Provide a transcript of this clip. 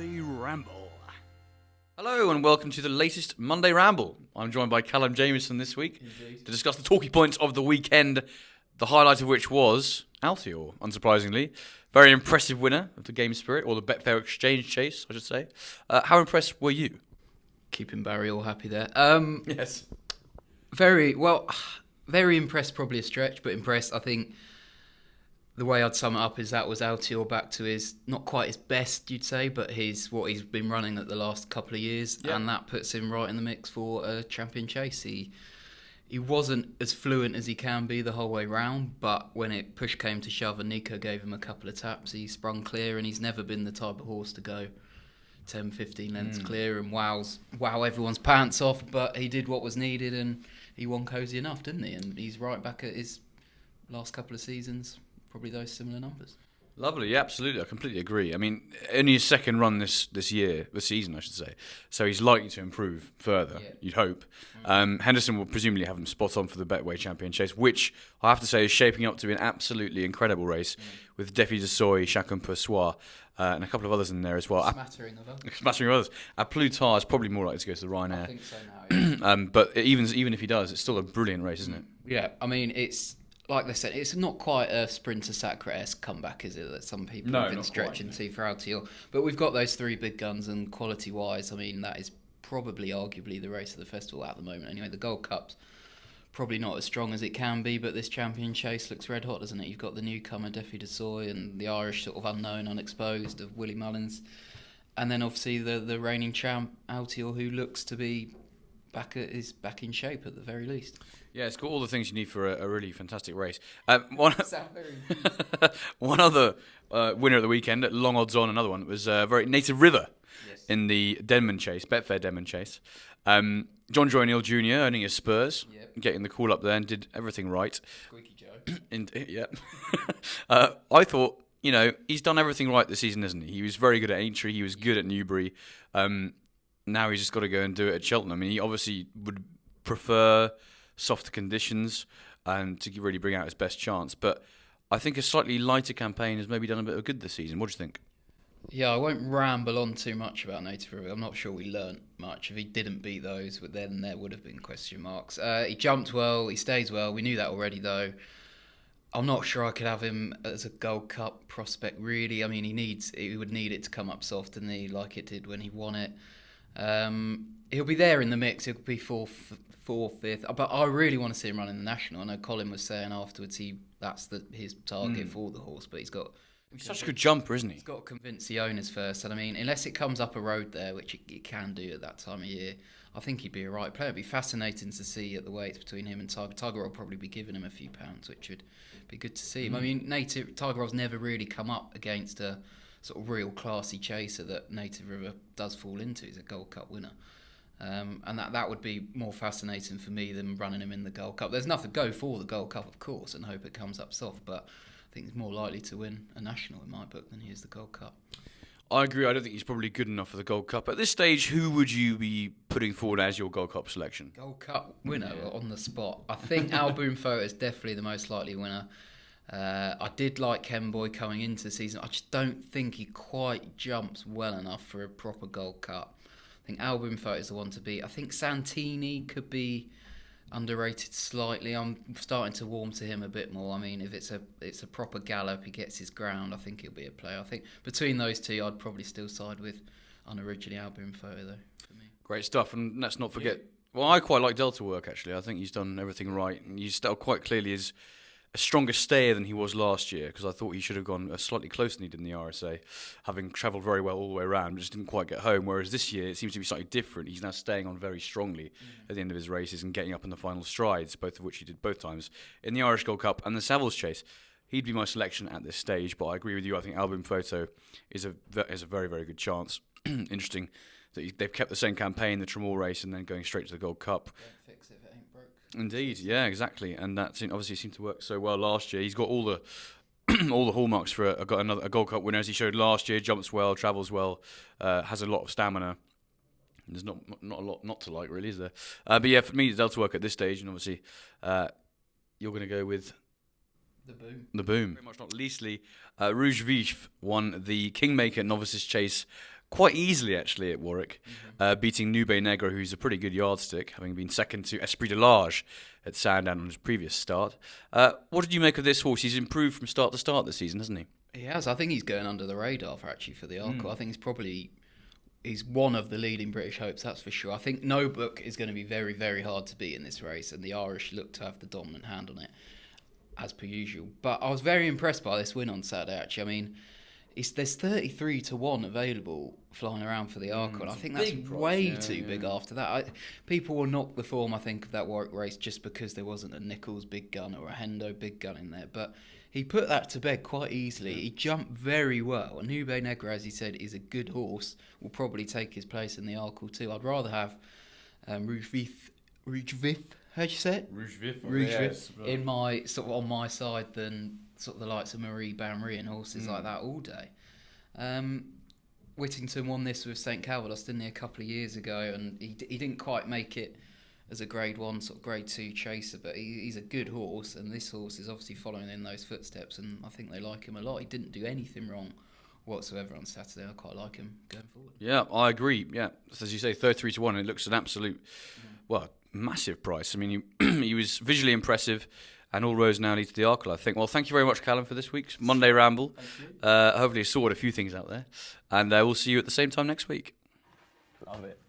Monday Ramble. Hello and welcome to the latest Monday Ramble. I'm joined by Callum, Jamieson this week to discuss the talking points of the weekend, the highlight of which was Altior, unsurprisingly. Very impressive winner of the Game Spirit, or the Betfair Exchange Chase, I should say. How impressed were you? Keeping Barry all happy there. Yes. Very impressed, probably a stretch, but impressed. I think the way I'd sum it up is that was Altior back to his, not quite his best, you'd say, but what he's been running at the last couple of years, and that puts him right in the mix for a champion chase. He wasn't as fluent as he can be the whole way round, but when push came to shove and Nico gave him a couple of taps, he sprung clear, and he's never been the type of horse to go 10, 15 lengths clear and wow everyone's pants off, but he did what was needed and he won cosy enough, didn't he? And he's right back at his last couple of seasons, probably those similar numbers. Lovely, yeah, absolutely. I completely agree. I mean, only his second run this season, I should say. So he's likely to improve further, you'd hope. Henderson will presumably have him spot on for the Betway Champion Chase, which I have to say is shaping up to be an absolutely incredible race with Defi de Soy, Chacun Persoir, and a couple of others in there as well. Smattering of others. Plutar is probably more likely to go to the Ryanair. I think so now, yeah. But even if he does, it's still a brilliant race, isn't it? Yeah, I mean, it's like they said, it's not quite a Sprinter Sacre-esque comeback, is it? That some people have been stretching to for Altior. But we've got those three big guns, and quality-wise, I mean, that is probably arguably the race of the festival at the moment. Anyway, the Gold Cup's probably not as strong as it can be, but this champion chase looks red hot, doesn't it? You've got the newcomer Defi de Soy and the Irish sort of unknown, unexposed of Willie Mullins. And then obviously the reigning champ, Altior, who looks to be back in shape at the very least. Yeah, it's got all the things you need for a really fantastic race. One other winner of the weekend, long odds on, another one, was very Native River in the Denman Chase, Betfair Denman Chase. John Joy O'Neill Jr. earning his Spurs, getting the call up there and did everything right. Squeaky Joe. Yeah. I thought, he's done everything right this season, hasn't he? He was very good at Aintree, he was good at Newbury. Now he's just got to go and do it at Cheltenham. I mean, he obviously would prefer softer conditions and to really bring out his best chance. But I think a slightly lighter campaign has maybe done a bit of good this season. What do you think? Yeah, I won't ramble on too much about Native River. I'm not sure we learnt much. If he didn't beat those, then there would have been question marks. He jumped well, he stays well. We knew that already, though. I'm not sure I could have him as a Gold Cup prospect, really. I mean, he would need it to come up soft, didn't he, like it did when he won it. He'll be there in the mix. He'll be fourth, fifth. But I really want to see him run in the National. I know Colin was saying afterwards that's his target for the horse, but he's such a good jumper, isn't he? He's got to convince the owners first. And I mean, unless it comes up a road there, which it can do at that time of year, I think he'd be a right player. It'd be fascinating to see at the weights between him and Tiger. Tiger will probably be giving him a few pounds, which would be good to see him. I mean, Tiger Roll's never really come up against a sort of real classy chaser that Native River does fall into. He's a Gold Cup winner. And that would be more fascinating for me than running him in the Gold Cup. There's nothing to go for the Gold Cup, of course, and hope it comes up soft, but I think he's more likely to win a National in my book than he is the Gold Cup. I agree. I don't think he's probably good enough for the Gold Cup. At this stage, who would you be putting forward as your Gold Cup selection? Gold Cup winner on the spot. I think Alboom Photo is definitely the most likely winner. I did like Kenboy coming into the season. I just don't think he quite jumps well enough for a proper Gold Cup. I think Alboom Photo is the one to beat. I think Santini could be underrated slightly. I'm starting to warm to him a bit more. I mean, if it's a proper gallop, he gets his ground, I think he'll be a player. I think between those two, I'd probably still side with unoriginally Alboom Photo, though, for me. Great stuff. And let's not forget, well, I quite like Delta Work, actually. I think he's done everything right. And he's still quite clearly is a stronger stayer than he was last year, because I thought he should have gone slightly closer than he did in the RSA, having travelled very well all the way around, but just didn't quite get home. Whereas this year, it seems to be slightly different. He's now staying on very strongly at the end of his races and getting up in the final strides, both of which he did both times in the Irish Gold Cup and the Savills Chase. He'd be my selection at this stage, but I agree with you. I think Alboom Photo is a very, very good chance. Interesting that they've kept the same campaign, the Tremor race, and then going straight to the Gold Cup. Don't fix it if it ain't broke. Indeed, yeah, exactly, and that obviously seemed to work so well last year. He's got all the all the hallmarks for a Gold Cup winner, as he showed last year. Jumps well, travels well, has a lot of stamina. There's not a lot not to like, really, is there? But yeah, for me, it's Delta Work at this stage, and obviously, you're going to go with the Boom. Very much not leastly, Rouge Vif won the Kingmaker Novices Chase quite easily actually at Warwick, beating Nube Negro, who's a pretty good yardstick, having been second to Esprit de Large at Sandown on his previous start. What did you make of this horse? He's improved from start to start this season, hasn't he? He has. I think he's going under the radar for the Arkle. I think he's one of the leading British hopes, that's for sure. I think No Book is going to be very, very hard to beat in this race, and the Irish look to have the dominant hand on it, as per usual. But I was very impressed by this win on Saturday, actually. I mean, there's 33 to 1 available flying around for the Arkle, and I think that's way too big after that. People will knock the form, I think, of that Warwick race just because there wasn't a Nichols big gun or a Hendo big gun in there. But he put that to bed quite easily. He jumped very well. And Nube Negro, as he said, is a good horse. Will probably take his place in the Arkle too. I'd rather have Rouge Vif, how'd you say it? Rouge Vif. Yes, in my sort of on my side than sort of the likes of Marie Bamry and horses like that all day. Whittington won this with St Calvados, didn't he, a couple of years ago, and he didn't quite make it as a Grade 1, sort of Grade 2 chaser, but he's a good horse, and this horse is obviously following in those footsteps, and I think they like him a lot. He didn't do anything wrong whatsoever on Saturday. I quite like him going forward. Yeah, I agree. Yeah, as you say, 33 to 1, it looks an absolute, massive price. I mean, he was visually impressive, and all roads now lead to the Arkle, I think. Well, thank you very much, Callum, for this week's Monday Ramble. Hopefully, sorted a few things out there, and we'll see you at the same time next week. Love it.